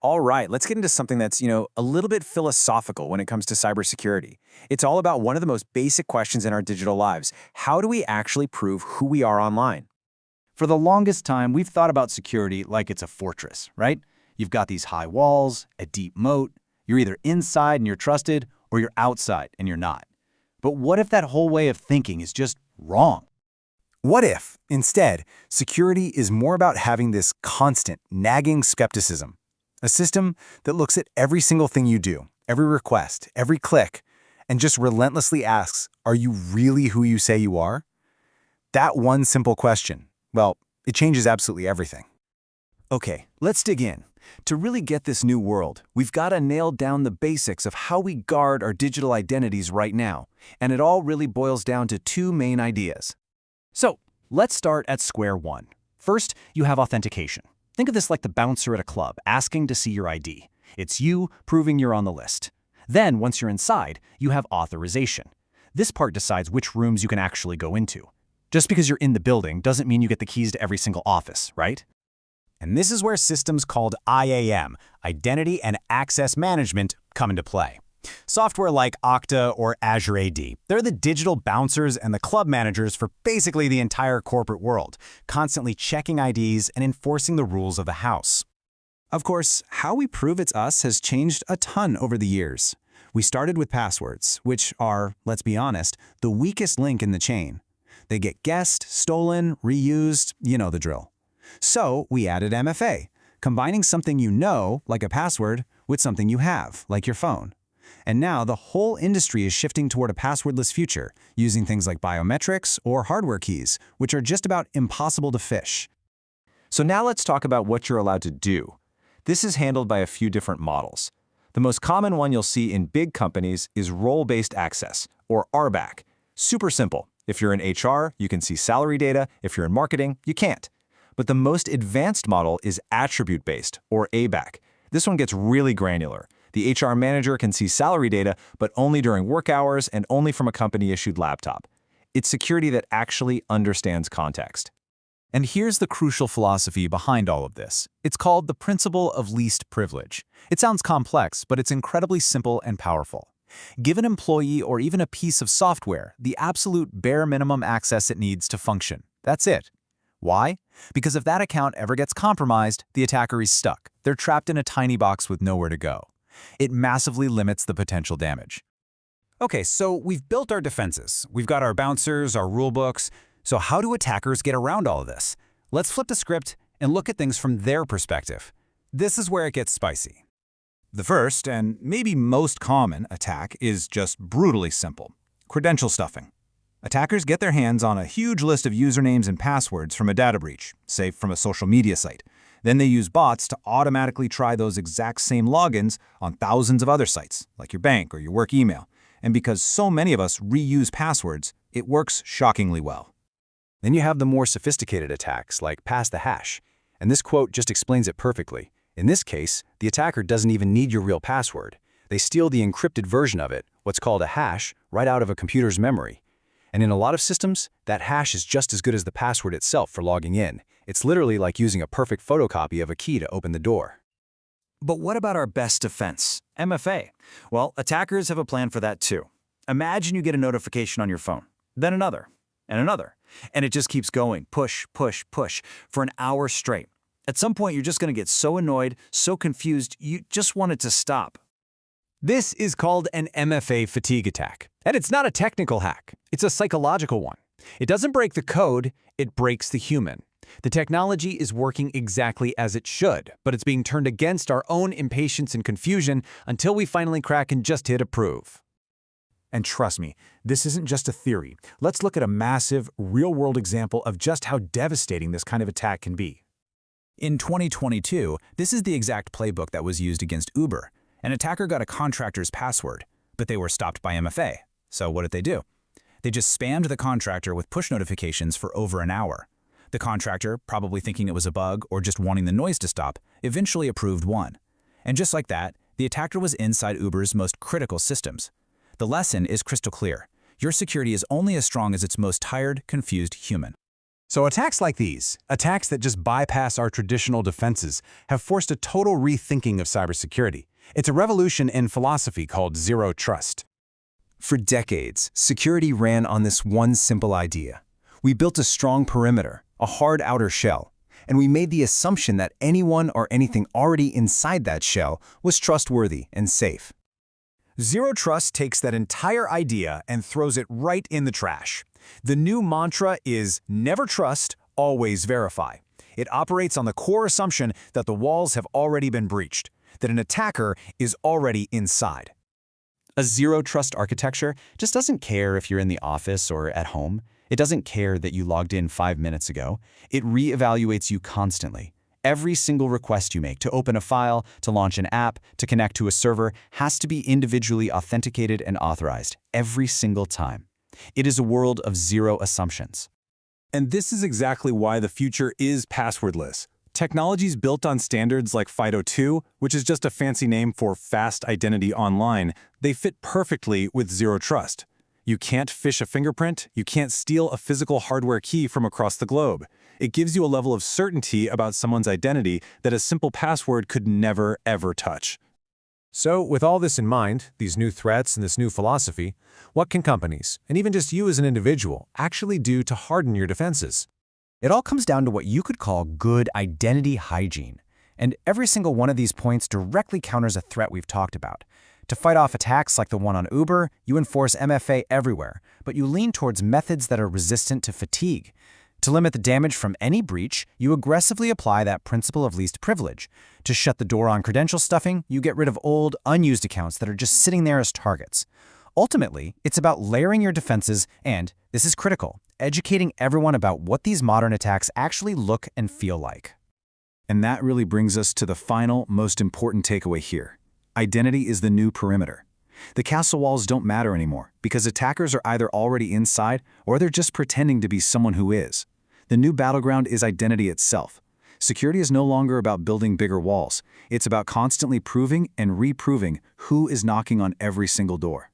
All right, let's get into something that's, a little bit philosophical when it comes to cybersecurity. It's all about one of the most basic questions in our digital lives. How do we actually prove who we are online? For the longest time, we've thought about security like it's a fortress, right? You've got these high walls, a deep moat. You're either inside and you're trusted, or you're outside and you're not. But what if that whole way of thinking is just wrong? What if, instead, security is more about having this constant, nagging skepticism? A system that looks at every single thing you do, every request, every click, and just relentlessly asks, are you really who you say you are? That one simple question, well, it changes absolutely everything. Okay, let's dig in. To really get this new world, we've got to nail down the basics of how we guard our digital identities right now, and it all really boils down to two main ideas. So, let's start at square one. First, you have authentication. Think of this like the bouncer at a club asking to see your ID. It's you proving you're on the list. Then, once you're inside, you have authorization. This part decides which rooms you can actually go into. Just because you're in the building doesn't mean you get the keys to every single office, right? And this is where systems called IAM, Identity and Access Management, come into play. Software like Okta or Azure AD, they're the digital bouncers and the club managers for basically the entire corporate world, constantly checking IDs and enforcing the rules of the house. Of course, how we prove it's us has changed a ton over the years. We started with passwords, which are, let's be honest, the weakest link in the chain. They get guessed, stolen, reused, you know the drill. So we added MFA, combining something you know, like a password, with something you have, like your phone. And now the whole industry is shifting toward a passwordless future, using things like biometrics or hardware keys, which are just about impossible to phish. So now let's talk about what you're allowed to do. This is handled by a few different models. The most common one you'll see in big companies is role-based access, or RBAC. Super simple. If you're in HR, you can see salary data. If you're in marketing, you can't. But the most advanced model is attribute-based, or ABAC. This one gets really granular. The HR manager can see salary data, but only during work hours and only from a company-issued laptop. It's security that actually understands context. And here's the crucial philosophy behind all of this. It's called the principle of least privilege. It sounds complex, but it's incredibly simple and powerful. Give an employee or even a piece of software the absolute bare minimum access it needs to function. That's it. Why? Because if that account ever gets compromised, the attacker is stuck. They're trapped in a tiny box with nowhere to go. It massively limits the potential damage. Okay, so we've built our defenses. We've got our bouncers, our rulebooks. So how do attackers get around all of this? Let's flip the script and look at things from their perspective. This is where it gets spicy. The first, and maybe most common, attack is just brutally simple: credential stuffing. Attackers get their hands on a huge list of usernames and passwords from a data breach, say from a social media site. Then they use bots to automatically try those exact same logins on thousands of other sites, like your bank or your work email. And because so many of us reuse passwords, it works shockingly well. Then you have the more sophisticated attacks, like pass the hash. And this quote just explains it perfectly. In this case, the attacker doesn't even need your real password. They steal the encrypted version of it, what's called a hash, right out of a computer's memory. And in a lot of systems, that hash is just as good as the password itself for logging in. It's literally like using a perfect photocopy of a key to open the door. But what about our best defense, MFA? Well, attackers have a plan for that too. Imagine you get a notification on your phone, then another, and another, and it just keeps going, push, push, push, for an hour straight. At some point, you're just going to get so annoyed, so confused, you just want it to stop. This is called an MFA fatigue attack. And it's not a technical hack, it's a psychological one. It doesn't break the code, it breaks the human. The technology is working exactly as it should, but it's being turned against our own impatience and confusion until we finally crack and just hit approve. And trust me, this isn't just a theory. Let's look at a massive, real-world example of just how devastating this kind of attack can be. In 2022, this is the exact playbook that was used against Uber. An attacker got a contractor's password, but they were stopped by MFA. So what did they do? They just spammed the contractor with push notifications for over an hour. The contractor, probably thinking it was a bug or just wanting the noise to stop, eventually approved one. And just like that, the attacker was inside Uber's most critical systems. The lesson is crystal clear. Your security is only as strong as its most tired, confused human. So attacks like these, attacks that just bypass our traditional defenses, have forced a total rethinking of cybersecurity. It's a revolution in philosophy called zero trust. For decades, security ran on this one simple idea. We built a strong perimeter, a hard outer shell, and we made the assumption that anyone or anything already inside that shell was trustworthy and safe. Zero trust takes that entire idea and throws it right in the trash. The new mantra is never trust, always verify. It operates on the core assumption that the walls have already been breached, that an attacker is already inside. A zero-trust architecture just doesn't care if you're in the office or at home. It doesn't care that you logged in 5 minutes ago. It reevaluates you constantly. Every single request you make to open a file, to launch an app, to connect to a server has to be individually authenticated and authorized every single time. It is a world of zero assumptions. And this is exactly why the future is passwordless. Technologies built on standards like FIDO2, which is just a fancy name for fast identity online, they fit perfectly with zero trust. You can't phish a fingerprint, you can't steal a physical hardware key from across the globe. It gives you a level of certainty about someone's identity that a simple password could never, ever touch. So, with all this in mind, these new threats and this new philosophy, what can companies, and even just you as an individual, actually do to harden your defenses? It all comes down to what you could call good identity hygiene. And every single one of these points directly counters a threat we've talked about. To fight off attacks like the one on Uber, you enforce MFA everywhere, but you lean towards methods that are resistant to fatigue. To limit the damage from any breach, you aggressively apply that principle of least privilege. To shut the door on credential stuffing, you get rid of old, unused accounts that are just sitting there as targets. Ultimately, it's about layering your defenses and, this is critical, educating everyone about what these modern attacks actually look and feel like. And that really brings us to the final, most important takeaway here. Identity is the new perimeter. The castle walls don't matter anymore because attackers are either already inside or they're just pretending to be someone who is. The new battleground is identity itself. Security is no longer about building bigger walls. It's about constantly proving and reproving who is knocking on every single door.